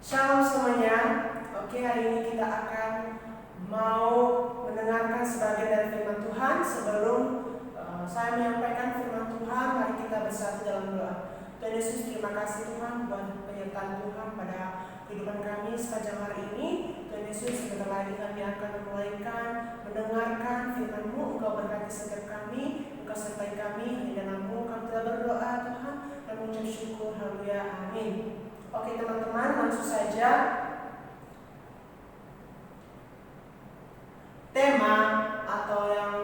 Shalom semuanya. Oke, hari ini kita akan mau mendengarkan sebagian dari firman Tuhan. Sebelum saya menyampaikan firman Tuhan, mari kita bersatu dalam doa. Tuhan Yesus, terima kasih Tuhan buat penyertaan Tuhan pada kehidupan kami sepanjang hari ini. Tuhan Yesus, sebentar lagi kami akan memulaikan mendengarkan firman-Mu. Engkau berkati setiap kami, Engkau sertai kami di dalam-Mu. Kami telah berdoa Tuhan dan mengucap syukur. Haleluya, amin. Oke teman-teman, langsung saja. Tema atau yang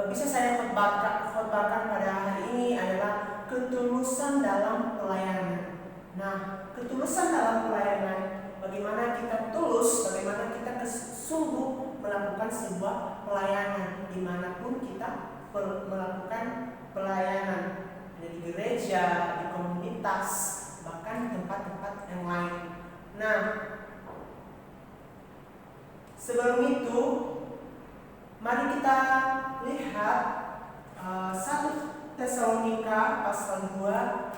bisa saya khotbahkan pada hari ini adalah ketulusan dalam pelayanan. Nah, ketulusan dalam pelayanan, bagaimana kita tulus, bagaimana kita sungguh melakukan sebuah pelayanan dimanapun kita melakukan pelayanan. Ada di gereja, di komunitas, bahkan di tempat-tempat yang lain. Nah, sebelum itu, mari kita lihat 1 Tesalonika pasal 2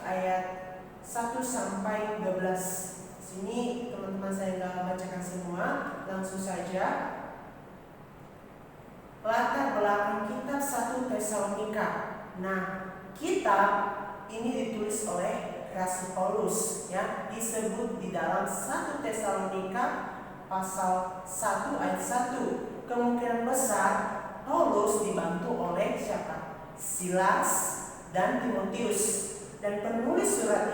ayat 1 sampai 12. Sini teman-teman saya nggak bacakan semua, langsung saja. Latar belakang kitab 1 Tesalonika. Nah, kitab ini ditulis oleh Rasul Paulus, ya, disebut di dalam 1 Tesalonika pasal 1 ayat 1. Kemungkinan besar Paulus dibantu oleh siapa? Silas dan Timotius. Dan penulis surat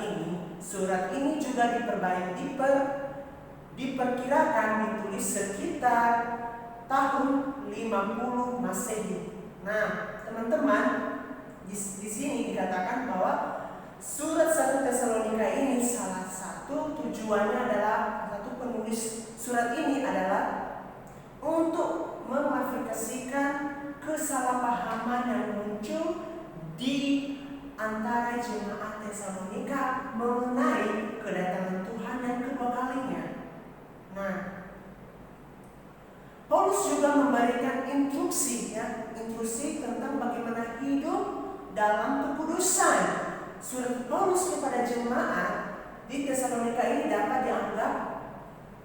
ini juga diperkirakan ditulis sekitar tahun 50 Masehi. Nah, teman-teman, di sini dikatakan bahwa surat 1 Tesalonika ini salah satu tujuannya adalah, satu penulis surat ini adalah untuk mengklarifikasikan kesalahpahaman yang muncul di antara jemaat Tesalonika mengenai kedatangan Tuhan yang kedua kalinya. Nah, Paulus juga memberikan instruksi tentang bagaimana hidup dalam kekudusan. Surat Paulus kepada jemaat di Tesalonika ini dapat dianggap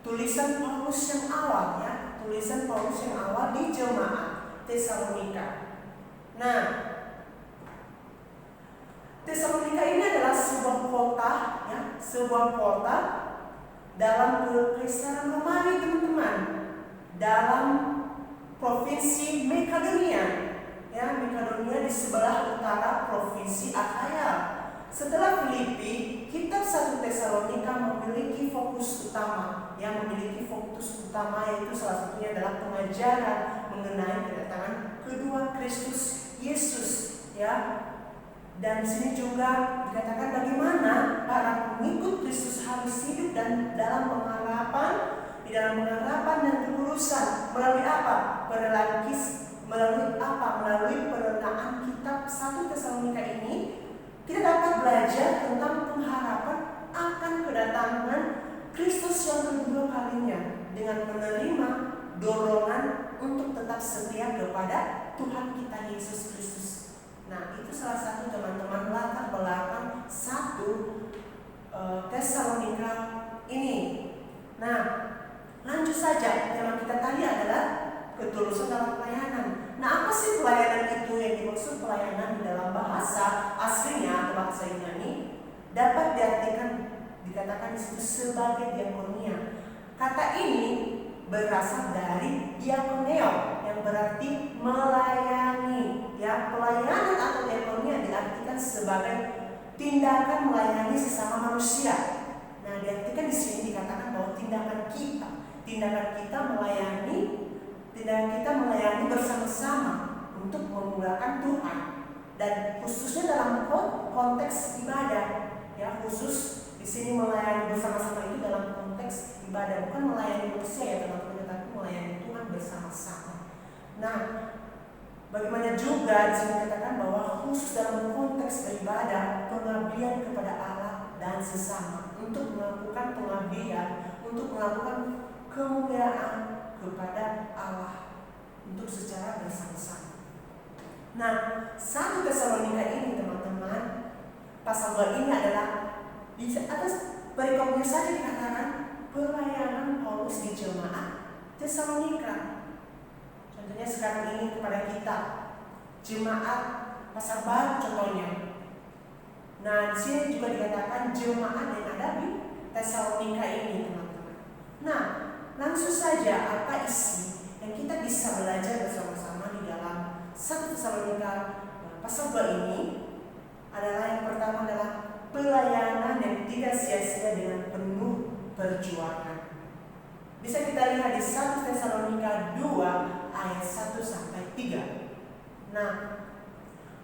tulisan Paulus yang awal, ya, tulisan Paulus yang awal di jemaat Tesalonika. Nah, Tesalonika ini adalah sebuah kota, ya, sebuah kota dalam kekaisaran Romawi, teman-teman, dalam provinsi Makedonia, ya, Makedonia di sebelah utara provinsi Akhaya. Setelah Filipi, kitab 1 Tesalonika memiliki fokus utama, yaitu salah satunya adalah pengajaran mengenai kedatangan kedua Kristus Yesus, ya. Dan di sini juga dikatakan bagaimana para pengikut Kristus harus hidup dan dalam pengharapan dan kekulusan. Melalui apa? Melalui perenaan kitab 1 Tesalonika ini, kita dapat belajar tentang pengharapan akan kedatangan Kristus yang kedua kalinya dengan menerima dorongan untuk tetap setia kepada Tuhan kita Yesus Kristus. Nah, itu salah satu, teman-teman, latar belakang 1 Tesalonika ini. Nah, lanjut saja. Tema kita tadi adalah ketulusan dalam pelayanan. Nah, apa sih pelayanan itu? Yang dimaksud pelayanan di dalam bahasa aslinya atau bahasa Yunani dapat dikatakan disebut sebagai diakonia. Kata ini berasal dari diakoneo yang berarti melayani. Ya, pelayanan atau diakonia diartikan sebagai tindakan melayani sesama manusia. Nah, diartikan di sini dikatakan bahwa tindakan kita melayani bersama-sama untuk memuliakan Tuhan, dan khususnya dalam konteks ibadah, ya, khusus di sini melayani bersama-sama itu dalam konteks ibadah, bukan melayani manusia, ya teman-teman, tapi melayani Tuhan bersama-sama. Nah, bagaimana juga di sini dikatakan bahwa khusus dalam konteks beribadah, pengabdian kepada Allah dan sesama, untuk melakukan pengabdian, untuk melakukan kemuliaan kepada Allah, untuk secara bersama-sama. Nah, 1 Tesalonika ini, teman-teman, pasal 2 ini adalah di atas perikopnya saja dikatakan pelayanan Paulus di jemaat Tesalonika. Contohnya sekarang ini kepada kita, jemaat Pasar Baru contohnya. Nah, di sini juga dikatakan jemaat yang ada di Tesalonika ini, teman-teman. Nah, langsung saja apa isi yang kita bisa belajar bersama-sama di dalam 1 Tesalonika pasal 2 ini adalah yang pertama adalah pelayanan yang tidak sia-sia dengan penuh perjuangan. Bisa kita lihat di 1 Tesalonika 2 ayat 1 sampai 3. Nah,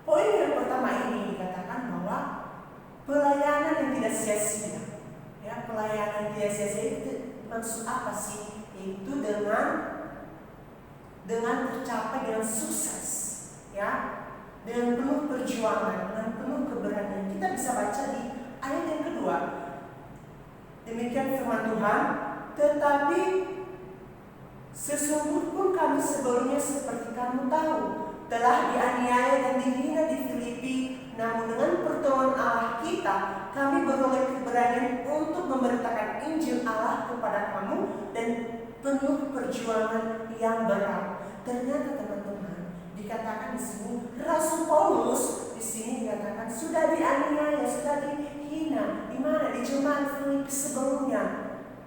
poin yang pertama ini dikatakan bahwa pelayanan yang tidak sia-sia. Ya, pelayanan yang tidak sia-sia itu maksud apa sih? Itu dengan tercapai dengan sukses, ya, dengan penuh perjuangan, dengan penuh keberanian. Kita bisa baca di ayat yang kedua. Demikian firman Tuhan, tetapi sesungguhnya pun kami sebelumnya seperti kamu tahu, telah dianiaya dan dihina di Filipi, namun dengan pertolongan Allah kita, kami beroleh keberanian untuk memberitakan Injil Allah kepada kamu dan penuh perjuangan yang berat. Ternyata teman-teman, dikatakan di sini Rasul Paulus di sini dikatakan sudah dianiaya, sudah dihina. Di mana? Di jemaat Filipi sebelumnya.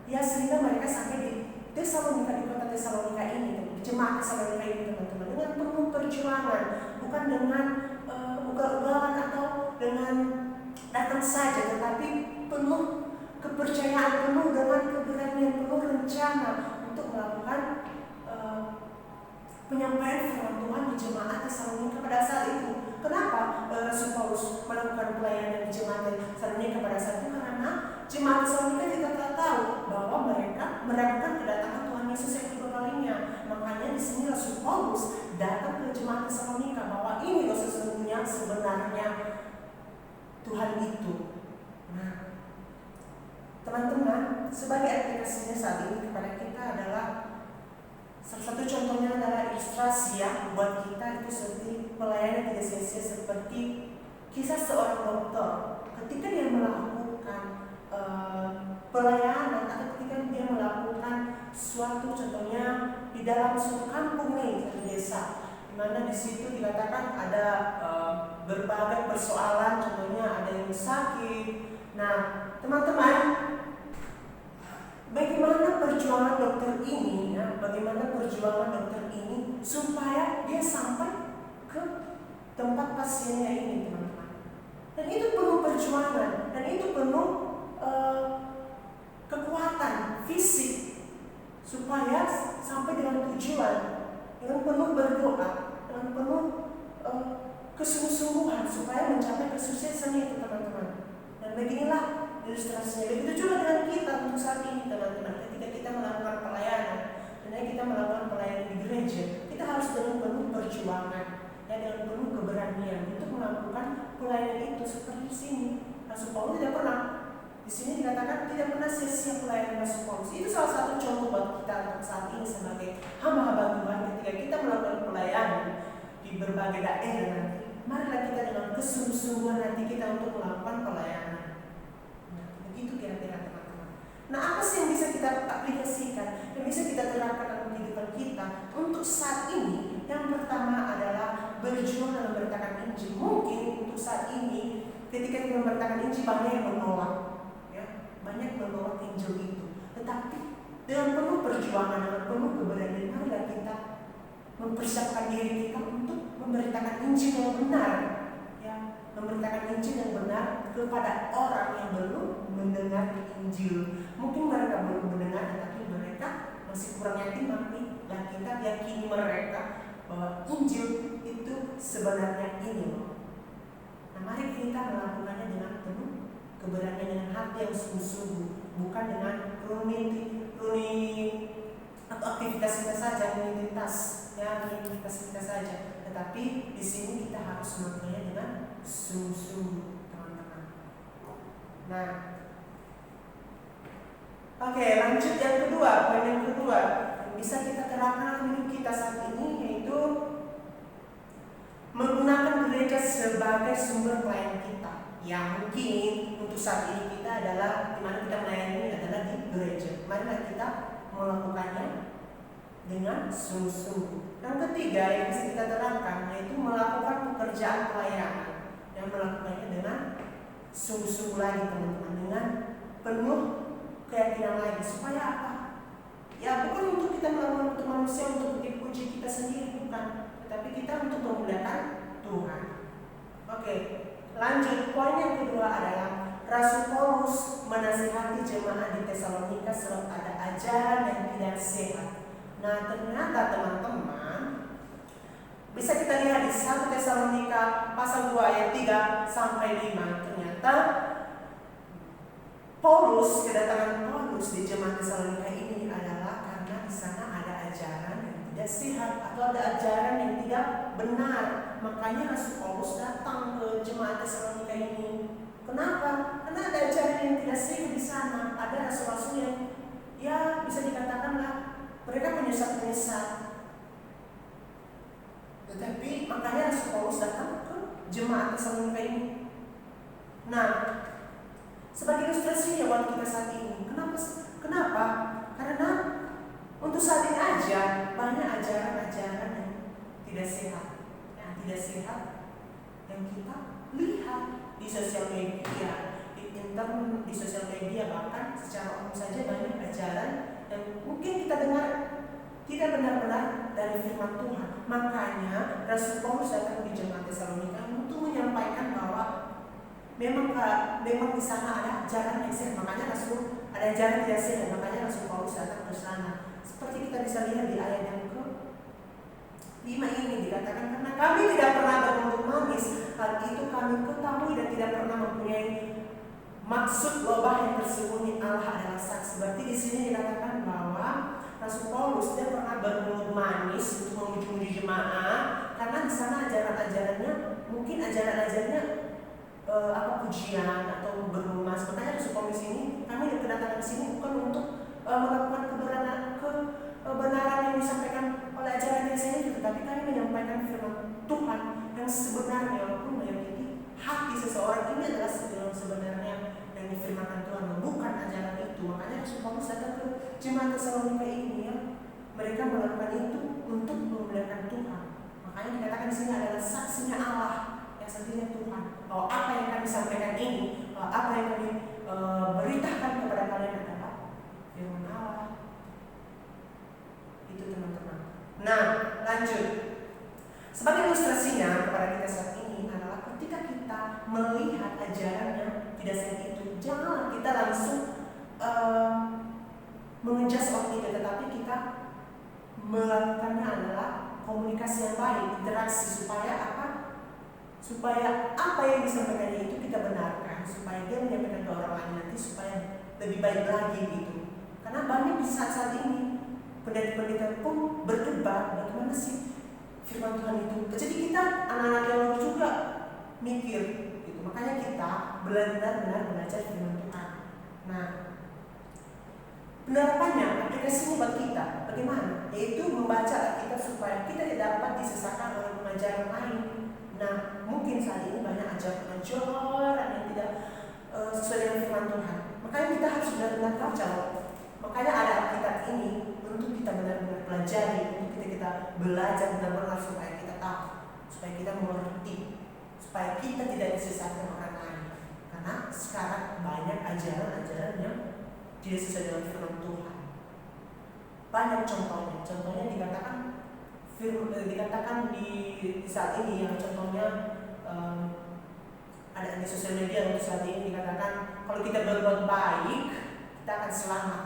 Ya, sehingga mereka sampai di Tesalonika, di kota Tesalonika ini, di jemaat Tesalonika ini, teman-teman, dengan penuh perjuangan, bukan dengan ugal-ugalan atau dengan datang saja, tetapi penuh kepercayaan, penuh dengan keberanian, penuh rencana untuk melakukan penyampaian firman Tuhan di jemaat Tesalonika pada saat itu. Kenapa Rasul Paulus melakukan pelayanan di jemaat Tesalonika pada saat itu? Karena jemaat Tesalonika tidak tahu bahwa mereka meragukan kedatangan Tuhan Yesus yang kedua kalinya. Makanya di sini Rasul Paulus datang ke jemaat Tesalonika bahwa ini loh sesungguhnya sebenarnya Tuhan itu. Nah, teman-teman, sebagai aplikasinya saat ini kepada kita adalah salah satu contohnya adalah ilustrasi ya buat kita itu seperti pelayanan tidak sia-sia, seperti kisah seorang dokter ketika dia melakukan pelayanan atau ketika dia melakukan suatu, contohnya di dalam suatu kampung nih, satu desa, di mana di situ dikatakan ada berbagai persoalan, contohnya ada yang sakit. Nah, teman-teman, bagaimana perjuangan dokter ini, ya, bagaimana perjuangan dokter ini supaya dia sampai ke tempat pasiennya ini, teman-teman. Dan itu penuh perjuangan, dan itu penuh kekuatan fisik supaya sampai dengan tujuan, dengan penuh berdoa, dengan penuh kesungguh-sungguhan supaya mencapai kesuksesan itu, teman-teman. Dan beginilah ilustrasinya. Begitu juga dengan kita untuk saat ini, teman-teman. Ketika kita melakukan pelayanan, dan kita melakukan pelayanan di gereja, kita harus dengan penuh perjuangan dan dengan penuh keberanian untuk melakukan pelayanan itu. Seperti di sini, Rasul Paulus tidak pernah, di sini dikatakan tidak pernah sia-sia pelayanan Rasul Paulus. Itu salah satu contoh buat kita untuk saat ini sebagai hamba-hamba Tuhan. Ketika kita melakukan pelayanan di berbagai daerah nanti, marilah kita dengan kesungguh-sungguhan nanti kita untuk melakukan pelayanan. Itu kira-kira, teman-teman. Nah, apa sih yang bisa kita aplikasikan, yang bisa kita terapkan dalam kehidupan kita untuk saat ini? Yang pertama adalah berjuang dalam memberitakan Injil. Mungkin untuk saat ini ketika kita memberitakan Injil banyak yang menolak, ya, banyak menolak Injil itu. Tetapi dengan penuh perjuangan, dengan penuh keberanian, marilah kita mempersiapkan diri kita untuk memberitakan Injil yang benar, ya, memberitakan Injil yang benar kepada orang yang belum mendengar Injil. Mungkin mereka belum mendengar, tetapi mereka masih kurang yakin, dan kita yakini mereka bahwa Injil itu sebenarnya ini loh. Nah, mari kita melakukannya dengan penuh keberanian, dengan hati yang sungguh-sungguh, bukan dengan rutinitas atau aktivitas kita saja, aktivitas kita saja. Tetapi di sini kita harus melakukannya dengan sungguh-sungguh, teman-teman. Nah, oke, lanjut yang kedua, poin yang kedua yang bisa kita terapkan dalam hidup kita saat ini, yaitu menggunakan gereja sebagai sumber pelayanan kita. Ya mungkin untuk saat ini kita adalah di mana kita melayani adalah di gereja. Marilah kita melakukannya dengan sungguh-sungguh. Yang ketiga yang bisa kita terangkan yaitu melakukan pekerjaan pelayanan, yang melakukannya dengan sungguh-sungguh lagi teman-teman, dengan penuh keyakinan lagi. Supaya apa? Ya bukan untuk kita melakukan untuk manusia, untuk dipuji kita sendiri, bukan, tetapi kita untuk memuliakan Tuhan. Oke, lanjut. Poin yang kedua adalah Rasul Paulus menasihati jemaat di Tesalonika sebab ada ajaran yang tidak sehat. Nah ternyata teman-teman bisa kita lihat di 1 Tesalonika pasal 2 ayat 3 sampai 5. Ternyata kedatangan Paulus di jemaat Tesalonika ini adalah karena di sana ada ajaran yang tidak sehat atau ada ajaran yang tidak benar. Makanya Rasul Paulus datang ke jemaat Tesalonika ini. Kenapa? Karena ada ajaran yang tidak sehat di sana. Ada rasul-rasul yang ya bisa dikatakanlah mereka penyesat-penyesat. Tetapi makanya Rasul Paulus datang ke jemaat Tesalonika ini. Nah, sebagai ilustrasinya buat kita saat ini. Kenapa? Karena untuk saat ini aja banyak ajaran-ajaran yang tidak sehat, yang kita lihat di sosial media, di sosial media, bahkan secara umum saja banyak ajaran yang mungkin kita dengar tidak benar-benar dari firman Tuhan. Makanya Rasul Paulus datang di jemaat Tesalonika untuk menyampaikan bahwa memang di sana ada ajaran yang sehat. Makanya Rasul ada ajaran yang sehat. Makanya Rasul Paulus datang ke sana. Seperti kita bisa lihat di ayat yang ke-5 ini dikatakan, karena kami tidak pernah bermulut manis, hal itu kami ketahui dan tidak pernah mempunyai maksud lobah yang tersembunyi. Allah adalah saksi. Berarti di sini dikatakan bahwa Rasul Paulus tidak pernah bermulut manis untuk memuji-muji jemaat, karena di sana ajaran-ajarannya mungkin ajaran-ajarannya pujian atau berlumas. Makanya Rasul Paulus ini, kami kedatangan di sini bukan untuk melakukan kebenaran yang disampaikan oleh ajaran yang saya, tetapi kami menyampaikan firman Tuhan yang sebenarnya, walaupun menyakiti hati seseorang. Ini adalah sebenarnya yang difirmankan Tuhan, bukan ajaran itu. Makanya Rasul Paulus datang ke jemaat Tesalonika ini, ya, mereka melakukan itu untuk memuliakan Tuhan. Makanya dikatakan di sini adalah saksinya Allah, yang saksinya Tuhan, bahwa apa yang kami sampaikan ini, apa yang kami beritakan kepada kalian adalah firman Allah. Itu teman-teman. Nah, lanjut. Sebagai ilustrasinya kepada kita saat ini adalah ketika kita melihat ajaran yang tidak sehat itu, jangan kita langsung mengejas orang itu, tetapi kita melakukannya adalah komunikasi yang baik, interaksi, supaya apa? Supaya apa yang disampaikannya itu kita benarkan, supaya dia menyampaikan ke orang lain nanti supaya lebih baik lagi gitu. Karena banyak di saat ini pendeta-pendeta pun berdebat bagaimana sih firman Tuhan itu. Jadi kita anak-anak teologi juga mikir gitu. Makanya kita benar-benar belajar firman Tuhan. Nah, penerapannya, aplikasinya buat kita bagaimana? Yaitu membaca Alkitab supaya kita tidak dapat disesatkan oleh pengajaran lain. Nah, mungkin saat ini banyak ajaran-ajaran yang tidak sesuai dengan firman Tuhan. Makanya kita harus benar-benar baca. Makanya ada Alkitab ini untuk kita benar-benar pelajari, untuk kita belajar benar-benar supaya kita tahu, supaya kita mengerti, supaya kita tidak disesatkan orang lain. Karena sekarang banyak ajaran-ajaran yang tidak sesuai dengan firman Tuhan. Banyak contohnya. Contohnya dikatakan di saat ini, yang contohnya ada di sosial media untuk saat ini dikatakan kalau kita berbuat baik kita akan selamat.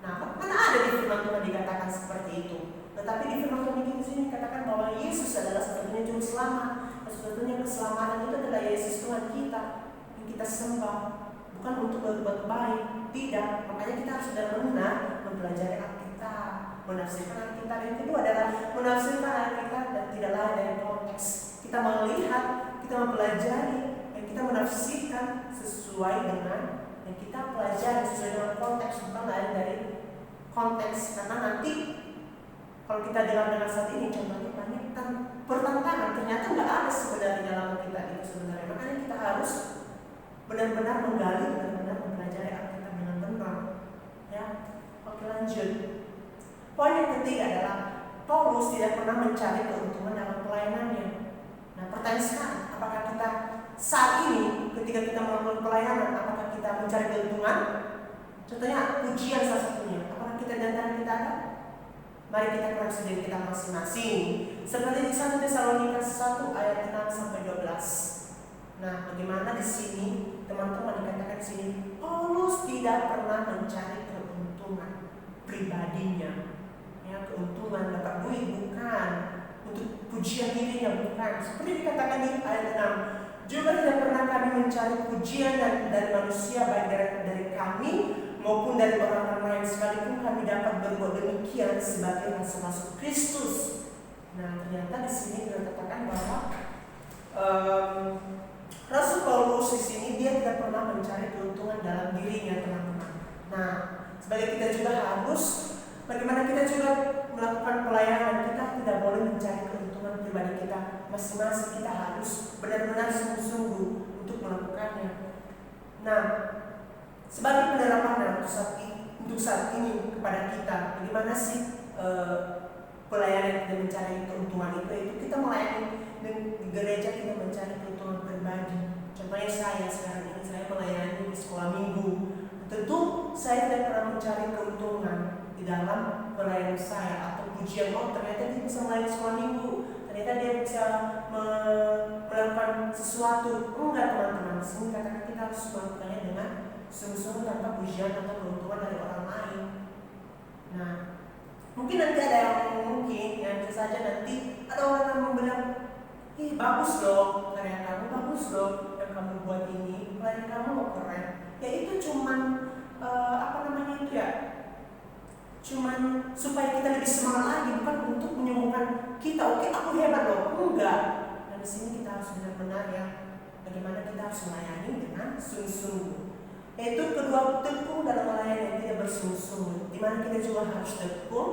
Nah, mana ada di firman Tuhan dikatakan seperti itu? Tetapi di firman Tuhan di sini dikatakan bahwa Yesus adalah satu-satunya juru selamat. Satu-satunya keselamatan itu adalah Yesus Tuhan kita yang kita sembah, bukan untuk berbuat baik. Tidak. Makanya kita harus benar-benar mempelajari Alkitab, menafsirkan Alkitab. Yang kedua adalah menafsirkan Alkitab dan tidak lain dari konteks. Kita melihat, kita mempelajari, dan kita menafsirkan sesuai dengan yang kita pelajari, sesuai dengan konteks, bukan lain dari konteks. Karena nanti kalau kita dengar saat ini contohnya banyak pertentangan, ternyata nggak ada sebenarnya dalam Alkitab itu sebenarnya. Makanya kita harus benar-benar menggali, benar-benar mempelajari Alkitab dengan benar. Ya, oke lanjut. Poin yang ketiga adalah Paulus tidak pernah mencari keuntungan dalam pelayanannya. Nah, pertanyaan sekarang, apakah kita saat ini ketika kita melakukan pelayanan, apakah kita mencari keuntungan? Contohnya pujian salah satunya. Apakah kita dan antara kita ada? Mari kita koreksi diri kita masing-masing. Seperti di 1 Tesalonika 1 ayat 6 sampai 12. Nah, bagaimana di sini teman-teman dikatakan di sini Paulus tidak pernah mencari keuntungan pribadinya. Ya, keuntungan dapat duit bukan, untuk pujian dirinya bukan. Seperti dikatakan di ayat 6, juga tidak pernah kami mencari pujian dari manusia, baik dari kami maupun dari orang-orang lain, sekalipun kami dapat berbuat demikian sebagai rasul-rasul Kristus. Nah, ternyata di sini dikatakan bahwa Rasul Paulus di sini dia tidak pernah mencari keuntungan dalam dirinya, teman-teman. Nah, sebagai kita juga harus, bagaimana kita juga melakukan pelayanan, kita tidak boleh mencari keuntungan pribadi kita masing-masing. Kita harus benar-benar sungguh-sungguh untuk melakukannya. Nah, sebagai penerapan untuk saat ini kepada kita, bagaimana sih pelayanan kita mencari keuntungan itu kita melayani di gereja, kita mencari keuntungan pribadi. Contohnya saya sekarang ini, saya melayani di sekolah minggu. Tentu saya tidak pernah mencari keuntungan di dalam pelayanan saya atau pujian, ternyata dia bisa melayani sekolah minggu, ternyata dia bisa melakukan sesuatu. Enggak, teman-teman, sini katakan kita harus melakukannya dengan sungguh-sungguh tanpa pujian atau keuntungan dari orang lain. Nah, mungkin nanti ada yang bisa saja nanti ada orang yang bilang, ih bagus loh karya kamu, bagus loh yang kamu buat ini, pelayanan kamu kok keren. Ya itu cuman cuman supaya kita lebih semangat lagi, bukan untuk menyembuhkan kita. Oke, aku hebat loh, enggak. Dan di sini kita harus benar-benar ya, bagaimana kita harus melayani dengan sungguh-sungguh. Yaitu kedua, tekun dalam melayani yang tidak bersungguh-sungguh. Dimana kita juga harus tekun.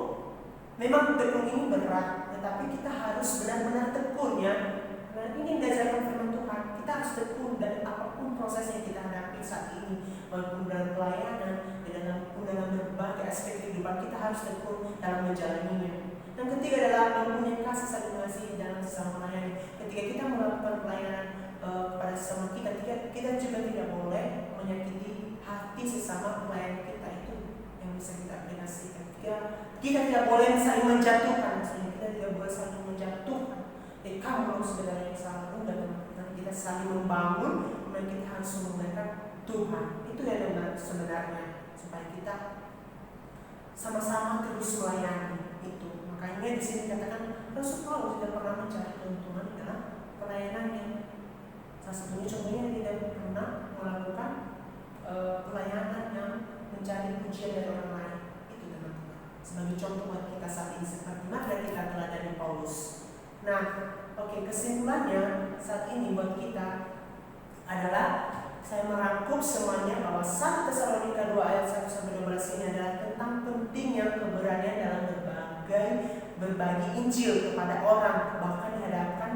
Memang tekun ini berat, tetapi kita harus benar-benar tekun ya. Nah, ini diajarkan firman Tuhan. Kita harus tekun dan apapun proses yang kita hadapi saat ini, walaupun dalam pelayanan, dalam berbagai aspek kehidupan, kita harus tekun dalam menjalaninya. Yang ketiga adalah mempunyai kasih saling mengasihi dalam sesama melayani. Ketika kita melakukan pelayanan kepada sesama kita juga tidak boleh menyakiti hati sesama pelayan kita. Itu yang bisa kita aplikasikan. Kita tidak boleh saling menjatuhkan, kita tidak boleh saling menjatuhkan. Kamu harus sebenarnya yang salah, dan kita saling membangun, dan kita harus memuliakan Tuhan. Itu yang benar sebenarnya, supaya kita sama-sama terus melayani itu. Makanya di sini katakan Rasul Paulus tidak pernah mencari keuntungan dalam pelayanannya. Salah satunya contohnya tidak pernah melakukan pelayanan yang mencari pujian dari orang lain. Itu teman-teman. Sebagai contoh buat kita saat ini, seperti mana kita teladani Paulus. Nah, oke, kesimpulannya saat ini buat kita adalah, saya merangkum semuanya bahwa 1 Tesalonika 2 ayat 1 sampai 12 ini adalah tentang pentingnya keberanian dalam berbagi Injil kepada orang, bahkan dihadapkan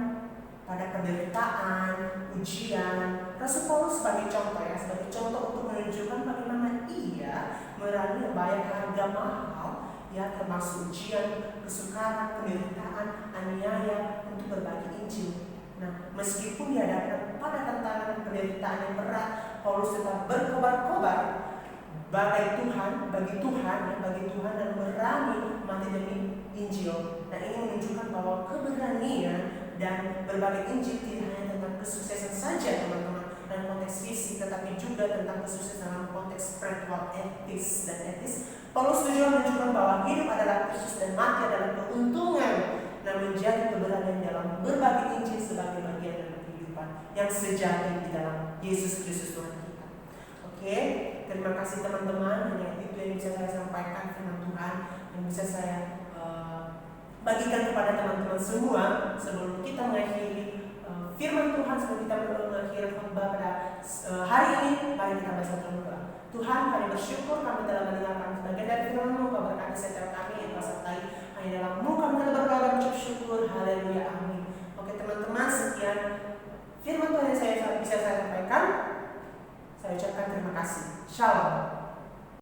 pada penderitaan, ujian. Rasul Paulus sebagai contoh untuk menunjukkan bagaimana ia berani membayar harga mahal, ya, termasuk ujian, kesukaran, penderitaan, aniaya untuk berbagi Injil. Nah, meskipun dihadapkan pada tantangan dan penderitaan yang berat, Paulus tetap berkobar-kobar bagi Tuhan dan berani mati demi Injil. Nah, ini menunjukkan bahwa keberanian dan berbagi Injil tidak hanya tentang kesuksesan saja, teman-teman, dalam konteks fisik, tetapi juga tentang kesuksesan dalam konteks spiritual, etis. Paulus juga menunjukkan bahwa hidup adalah Kristus dan mati adalah keuntungan. Nah, menjadi keberanian dalam berbagi Injil sebagai bagian dari kehidupan yang sejati di dalam Yesus Kristus Tuhan kita. Oke, terima kasih teman-teman. Hanya itu yang bisa saya sampaikan, firman Tuhan yang bisa saya bagikan kepada teman-teman semua sebelum kita mengakhiri firman Tuhan, sebelum kita mengakhiri khotbah pada hari ini. Mari kita baca doa. Tuhan, kami bersyukur kami telah mendengarkan sebagian dari firman-Mu. Kau berkati setiap kami yang sertai hanya dalam-Mu kami telah berdoa dan mengucap syukur. Haleluya, amin. Oke teman-teman, sekian firman Tuhan yang bisa saya sampaikan. Saya ucapkan terima kasih. Shalom.